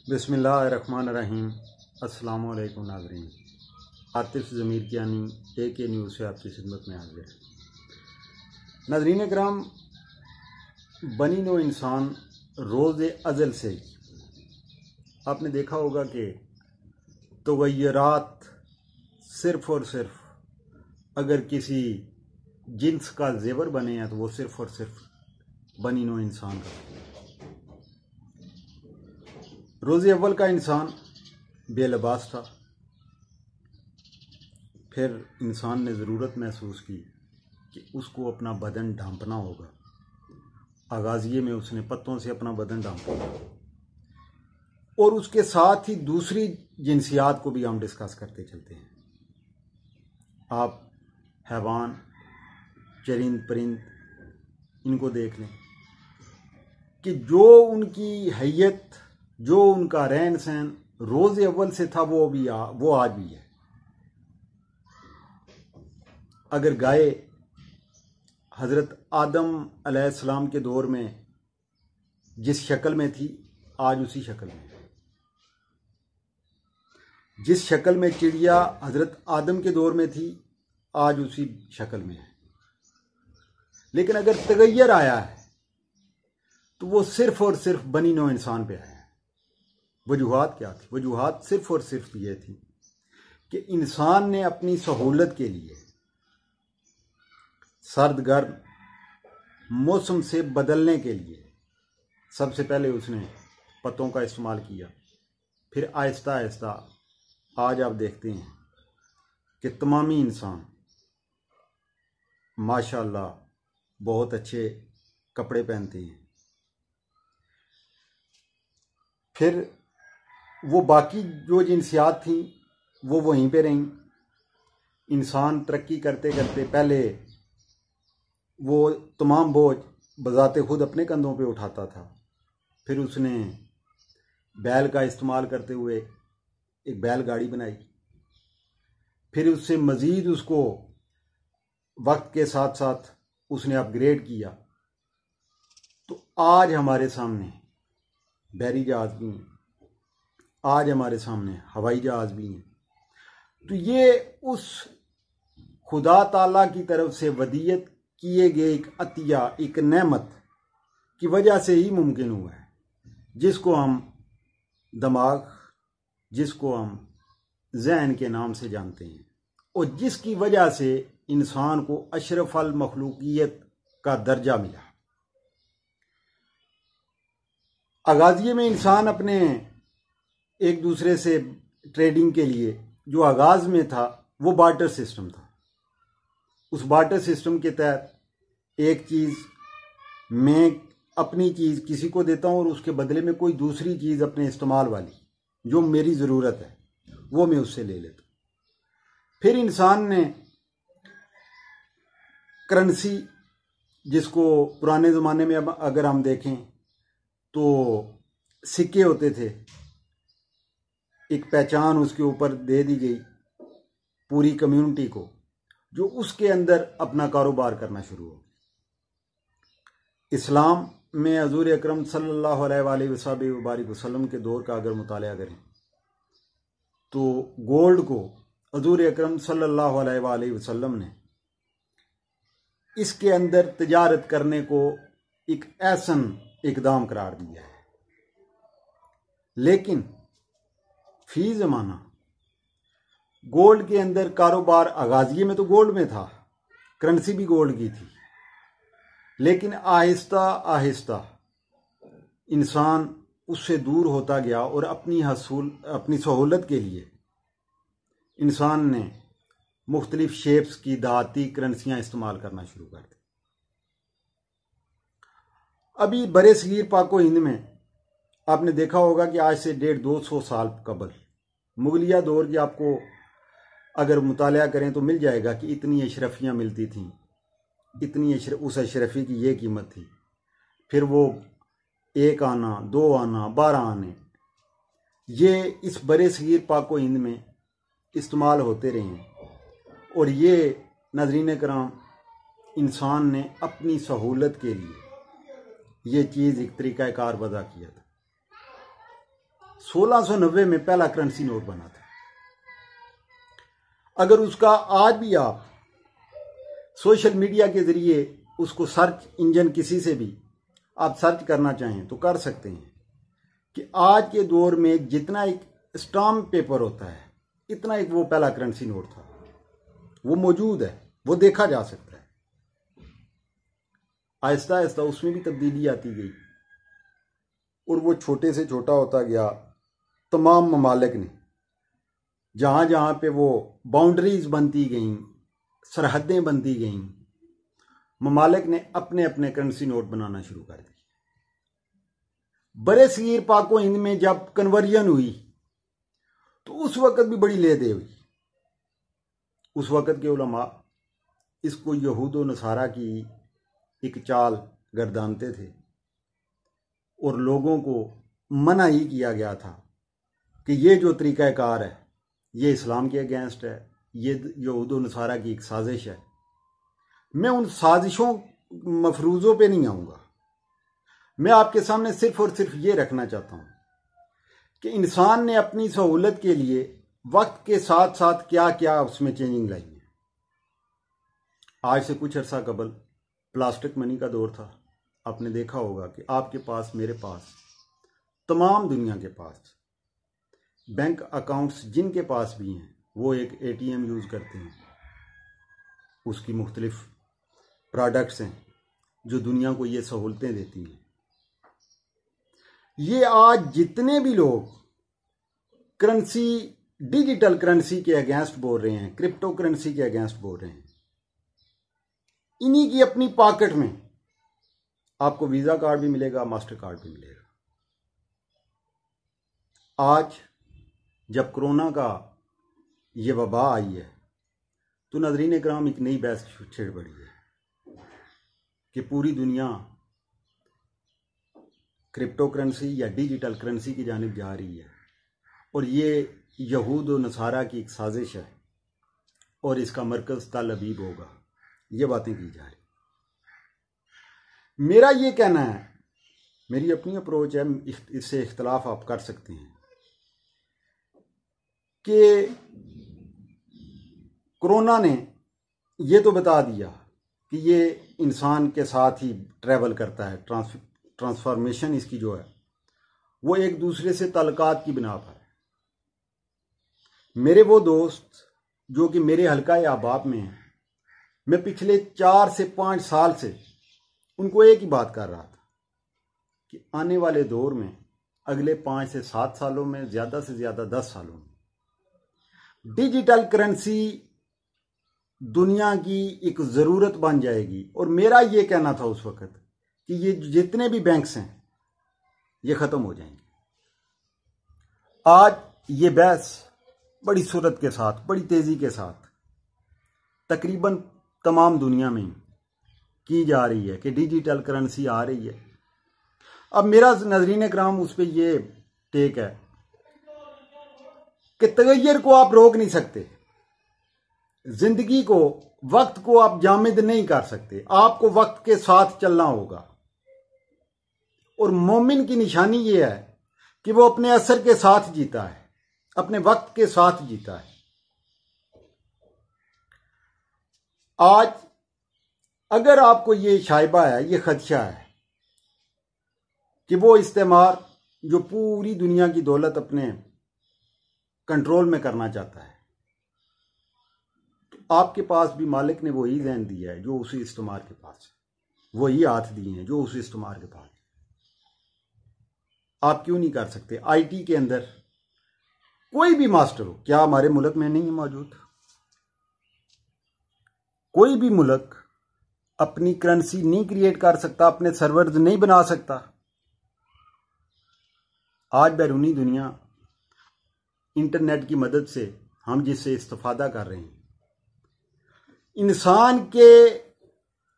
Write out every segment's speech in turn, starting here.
बिस्मिल्लाहिर्रहमानिर्रहीम। अस्सलाम वालेकुम नाज़रीन। आतिफ ज़मीर कियानी AK न्यूज़ से आपकी खिदमत में हाजिर है। नाज़रीन इकराम, बनी नो इंसान रोज़ अज़ल से आपने देखा होगा कि तग़य्युरात सिर्फ़ और सिर्फ अगर किसी जिन्स का ज़ेवर बने हैं तो वो सिर्फ़ और सिर्फ बनी नो इंसान का। रोज़े अव्वल का इंसान बेलिबास था, फिर इंसान ने ज़रूरत महसूस की कि उसको अपना बदन ढांपना होगा। आगाज़िये में उसने पत्तों से अपना बदन ढांपा और उसके साथ ही दूसरी जिनसियात को भी हम डिस्कस करते चलते हैं। आप हैवान, चरिंद परिंद इनको देख लें कि जो उनकी हैयत, जो उनका रहन सहन रोज़े अव्वल से था वो आज भी है। अगर गाय हज़रत आदम अलैहिस्सलाम के दौर में जिस शक्ल में थी, आज उसी शक्ल में है। जिस शक्ल में चिड़िया हज़रत आदम के दौर में थी, आज उसी शक्ल में है। लेकिन अगर तगय्युर आया है तो वो सिर्फ और सिर्फ बनी नौ इंसान पे आया है। वजूहात क्या थी? वजूहात सिर्फ और सिर्फ ये थी कि इंसान ने अपनी सहूलत के लिए सर्द गर्म मौसम से बदलने के लिए सबसे पहले उसने पत्तों का इस्तेमाल किया। फिर आहिस्ता आहिस्ता आज आप देखते हैं कि तमामी इंसान माशाअल्लाह बहुत अच्छे कपड़े पहनते हैं। फिर वो बाकी जो जिनसियात थी वो वहीं पे रहीं। इंसान तरक्की करते करते पहले वो तमाम बोझ बज़ाते खुद अपने कंधों पे उठाता था। फिर उसने बैल का इस्तेमाल करते हुए एक बैलगाड़ी बनाई। फिर उससे मज़ीद उसको वक्त के साथ साथ उसने अपग्रेड किया। तो आज हमारे सामने बहरी जहाज़ भी हैं, आज हमारे सामने हवाई जहाज़ भी हैं। तो ये उस खुदा ताला की तरफ से वदीयत किए गए एक अतिया, एक नेमत की वजह से ही मुमकिन हुआ है, जिसको हम दिमाग, जिसको हम ज़हन के नाम से जानते हैं, और जिसकी वजह से इंसान को अशरफ अल मखलूकियत का दर्जा मिला। आगाज़िये में इंसान अपने एक दूसरे से ट्रेडिंग के लिए जो आगाज़ में था वो बार्टर सिस्टम था। उस बार्टर सिस्टम के तहत एक चीज़ मैं अपनी चीज़ किसी को देता हूँ और उसके बदले में कोई दूसरी चीज़ अपने इस्तेमाल वाली जो मेरी ज़रूरत है वो मैं उससे ले लेता हूँ। फिर इंसान ने करेंसी, जिसको पुराने ज़माने में अब अगर हम देखें तो सिक्के होते थे, एक पहचान उसके ऊपर दे दी गई पूरी कम्युनिटी को, जो उसके अंदर अपना कारोबार करना शुरू हो। इस्लाम में हज़ूर अकरम सल्लल्लाहु अलैहि वसल्लम के दौर का अगर मुताला करें तो गोल्ड को हज़ूर अकरम सल्लल्लाहु अलैहि वसल्लम ने इसके अंदर तिजारत करने को एक ऐसन इकदाम करार दिया है। लेकिन फी ज़माना गोल्ड के अंदर कारोबार, आगाज़िये में तो गोल्ड में था, करेंसी भी गोल्ड की थी, लेकिन आहिस्ता आहिस्ता इंसान उससे दूर होता गया और अपनी सहूलत के लिए इंसान ने मुख्तलिफ शेप्स की दहाती करेंसियाँ इस्तेमाल करना शुरू कर दी। अभी बरे सगीर पाको हिंद में आपने देखा होगा कि आज से 150-200 साल कबल मुगलिया दौर की आपको अगर मुताला करें तो मिल जाएगा कि इतनी अशरफियाँ मिलती थीं, इतनी उस अशरफी की ये कीमत थी। फिर वो 1 आना, 2 आना, 12 आने, ये इस बरे सगीर पाको हिंद में इस्तेमाल होते रहे हैं। और ये नाज़रीन कराम, इंसान ने अपनी सहूलत के लिए ये चीज़ एक तरीक़ाकार वज़ा किया था। 1690 में पहला करेंसी नोट बना था। अगर उसका आज भी आप सोशल मीडिया के जरिए उसको सर्च इंजन किसी से भी आप सर्च करना चाहें तो कर सकते हैं कि आज के दौर में जितना एक स्टाम्प पेपर होता है इतना एक वो पहला करेंसी नोट था, वो मौजूद है, वो देखा जा सकता है। आहिस्ता आहिस्ता उसमें भी तब्दीली आती गई और वो छोटे से छोटा होता गया। तमाम ममालिक ने जहाँ जहाँ पे वो बाउंड्रीज बनती गईं, सरहदें बनती गईं, ममालिक ने अपने अपने करेंसी नोट बनाना शुरू कर दिए। बड़े सगीर पाको हिंद में जब कन्वर्जन हुई तो उस वक़्त भी बड़ी लेदे हुई। उस वक़्त के उलमा इसको यहूद व नसारा की एक चाल गर्दानते थे और लोगों को मना ही किया गया था कि ये जो तरीक़ाकार है ये इस्लाम के अगेंस्ट है, ये यहूद व नसारा की एक साजिश है। मैं उन साजिशों मफरूज़ों पे नहीं आऊँगा, मैं आपके सामने सिर्फ और सिर्फ ये रखना चाहता हूँ कि इंसान ने अपनी सहूलत के लिए वक्त के साथ साथ क्या क्या उसमें चेंजिंग लाई है। आज से कुछ अर्सा कबल प्लास्टिक मनी का दौर था। आपने देखा होगा कि आपके पास, मेरे पास, तमाम दुनिया के पास बैंक अकाउंट्स जिनके पास भी हैं वो एक ATM यूज़ करते हैं। उसकी मुख्तलिफ प्रोडक्ट्स हैं जो दुनिया को ये सहूलतें देती हैं। ये आज जितने भी लोग करेंसी, डिजिटल करेंसी के अगेंस्ट बोल रहे हैं, क्रिप्टो करेंसी के अगेंस्ट बोल रहे हैं, इन्हीं की अपनी पॉकेट में आपको वीज़ा कार्ड भी मिलेगा, मास्टर कार्ड भी मिलेगा। आज जब कोरोना का ये वबा आई है तो नाज़रीन इकराम एक नई बहस छिड़ पड़ी है कि पूरी दुनिया क्रिप्टो करेंसी या डिजिटल करेंसी की जानिब जा रही है और ये यहूद व नसारा की एक साजिश है और इसका मरकज़ तल अबीब होगा। ये बातें की जा रही। मेरा ये कहना है, मेरी अपनी अप्रोच है, इससे इख्तलाफ आप कर सकते हैं कि कोरोना ने ये तो बता दिया कि ये इंसान के साथ ही ट्रैवल करता है, ट्रांसफॉर्मेशन इसकी जो है वो एक दूसरे से ताल्लुकात की बिना पर है। मेरे वो दोस्त जो कि मेरे हल्का अहबाब में हैं, मैं पिछले 4 से 5 साल से उनको एक ही बात कर रहा था कि आने वाले दौर में अगले 5 से 7 सालों में, ज़्यादा से ज़्यादा 10 सालों में डिजिटल करेंसी दुनिया की एक ज़रूरत बन जाएगी। और मेरा ये कहना था उस वक़्त कि ये जितने भी बैंक्स हैं ये ख़त्म हो जाएंगे। आज ये बहस बड़ी सूरत के साथ, बड़ी तेज़ी के साथ तकरीबन तमाम दुनिया में की जा रही है कि डिजिटल करेंसी आ रही है। अब मेरा नाज़रीन इकराम उस पर ये टेक है कि तगय्युर को आप रोक नहीं सकते, जिंदगी को, वक्त को आप जामिद नहीं कर सकते, आपको वक्त के साथ चलना होगा। और मोमिन की निशानी ये है कि वो अपने असर के साथ जीता है, अपने वक्त के साथ जीता है। आज अगर आपको ये शायबा है, ये खदशा है कि वो इस्तेमार जो पूरी दुनिया की दौलत अपने कंट्रोल में करना चाहता है, तो आपके पास भी मालिक ने वही ज़हन दिया है जो उसी इस्तेमार के पास है, वही हाथ दिए हैं जो उसी इस्तेमार के पास है। आप क्यों नहीं कर सकते? IT के अंदर कोई भी मास्टर हो, क्या हमारे मुल्क में नहीं है मौजूद? कोई भी मुल्क अपनी करेंसी नहीं क्रिएट कर सकता, अपने सर्वर्स नहीं बना सकता। आज बैरूनी दुनिया इंटरनेट की मदद से हम जिससे इस्तेफादा कर रहे हैं, इंसान के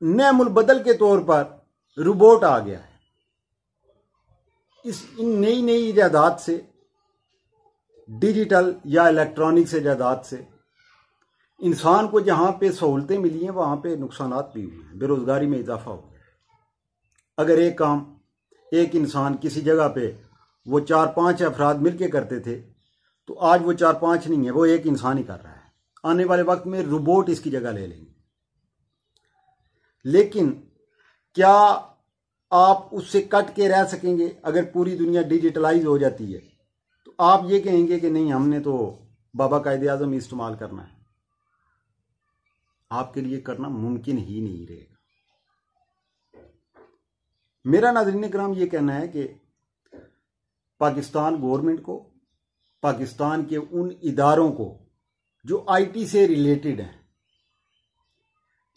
नेमुल बदल के तौर पर रोबोट आ गया है। इन नई नई इजादात से, डिजिटल या इलेक्ट्रॉनिक्स इजादात से इंसान को जहाँ पे सहूलतें मिली हैं वहाँ पे नुकसानात भी हुए हैं, बेरोज़गारी में इजाफा हो गया है। अगर एक काम एक इंसान किसी जगह पे वो 4-5 अफराद मिलके करते थे, तो आज वो 4-5 नहीं है, वो एक इंसान ही कर रहा है। आने वाले वक्त में रोबोट इसकी जगह ले लेंगे। लेकिन क्या आप उससे कट के रह सकेंगे? अगर पूरी दुनिया डिजिटलाइज हो जाती है तो आप ये कहेंगे कि नहीं, हमने तो बाबा कायदे-आज़म इस्तेमाल करना है। आपके लिए करना मुमकिन ही नहीं रहेगा। मेरा नाज़रीन किराम ये कहना है कि पाकिस्तान गवर्नमेंट को, पाकिस्तान के उन इदारों को जो आईटी से रिलेटेड हैं,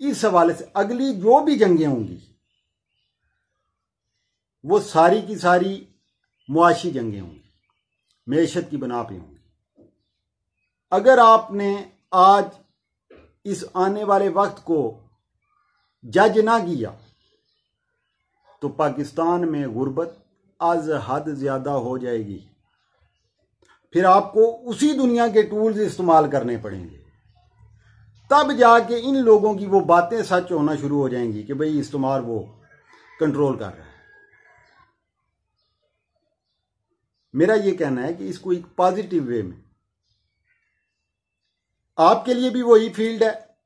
इस हवाले से अगली जो भी जंगें होंगी वो सारी की सारी मुआशी जंगें होंगी, मैशत की बना पे होंगी। अगर आपने आज इस आने वाले वक्त को जज ना किया तो पाकिस्तान में गुर्बत आज हद ज्यादा हो जाएगी। फिर आपको उसी दुनिया के टूल्स इस्तेमाल करने पड़ेंगे, तब जाके इन लोगों की वो बातें सच होना शुरू हो जाएंगी कि भाई इस्तेमाल वो कंट्रोल कर रहा है। मेरा ये कहना है कि इसको एक पॉजिटिव वे में, आपके लिए भी वही फील्ड है,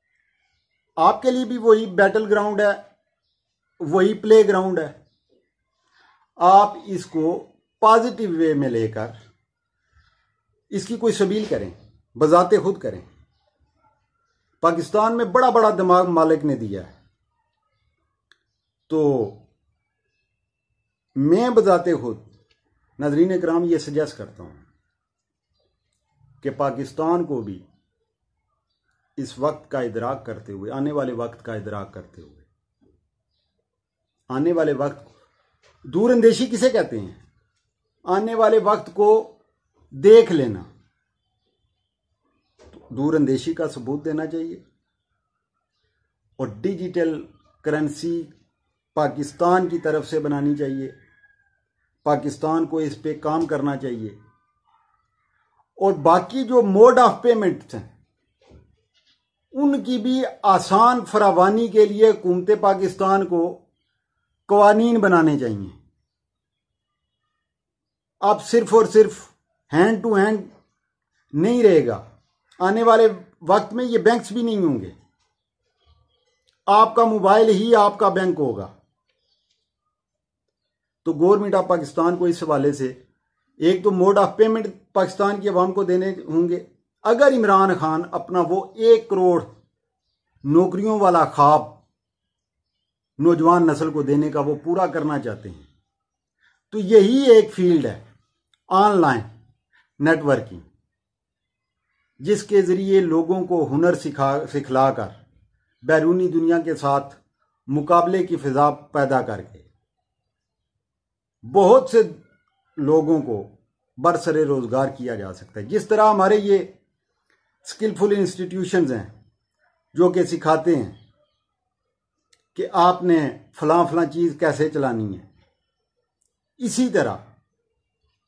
आपके लिए भी वही बैटल ग्राउंड है, वही प्ले ग्राउंड है। आप इसको पॉजिटिव वे में लेकर इसकी कोई सबील करें, बजाते खुद करें। पाकिस्तान में बड़ा बड़ा दिमाग मालिक ने दिया है, तो मैं बजाते खुद नाज़रीन किराम ये सजेस्ट करता हूं कि पाकिस्तान को भी इस वक्त का इदराक करते हुए, आने वाले वक्त का इदराक करते हुए, आने वाले वक्त, दूरअंदेशी किसे कहते हैं? आने वाले वक्त को देख लेना। तो दूरअंदेशी का सबूत देना चाहिए और डिजिटल करेंसी पाकिस्तान की तरफ से बनानी चाहिए। पाकिस्तान को इस पे काम करना चाहिए और बाकी जो मोड ऑफ पेमेंट हैं उनकी भी आसान फरावानी के लिए हुकूमत पाकिस्तान को कवानीन बनाने चाहिए। अब सिर्फ और सिर्फ हैंड टू हैंड नहीं रहेगा। आने वाले वक्त में ये बैंक्स भी नहीं होंगे, आपका मोबाइल ही आपका बैंक होगा। तो गवर्नमेंट ऑफ पाकिस्तान को इस हवाले से एक तो मोड ऑफ पेमेंट पाकिस्तान की अवाम को देने होंगे। अगर इमरान खान अपना वो 1 करोड़ नौकरियों वाला ख्वाब नौजवान नस्ल को देने का वो पूरा करना चाहते हैं, तो यही एक फील्ड है ऑनलाइन नेटवर्किंग, जिसके जरिए लोगों को हुनर सिखलाकर बैरूनी दुनिया के साथ मुकाबले की फिजा पैदा करके बहुत से लोगों को बरसरे रोजगार किया जा सकता है। जिस तरह हमारे ये स्किलफुल इंस्टीट्यूशंस हैं जो कि सिखाते हैं कि आपने फलां चीज़ कैसे चलानी है, इसी तरह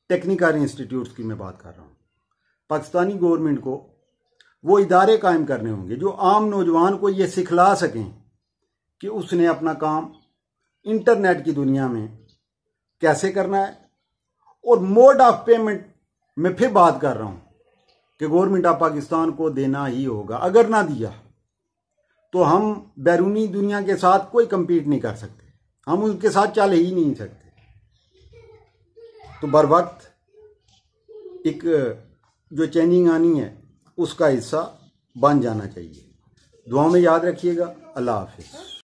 टेक्निकल इंस्टीट्यूट्स की मैं बात कर रहा हूँ। पाकिस्तानी गवर्नमेंट को वो इदारे कायम करने होंगे जो आम नौजवान को ये सिखला सकें कि उसने अपना काम इंटरनेट की दुनिया में कैसे करना है। और मोड ऑफ पेमेंट में फिर बात कर रहा हूं कि गवर्नमेंट ऑफ पाकिस्तान को देना ही होगा। अगर ना दिया तो हम बैरूनी दुनिया के साथ कोई compete नहीं कर सकते, हम उनके साथ चल ही नहीं सकते। तो बर वक्त एक जो चेंजिंग आनी है उसका हिस्सा बन जाना चाहिए। दुआओं में याद रखिएगा। अल्लाह हाफिज।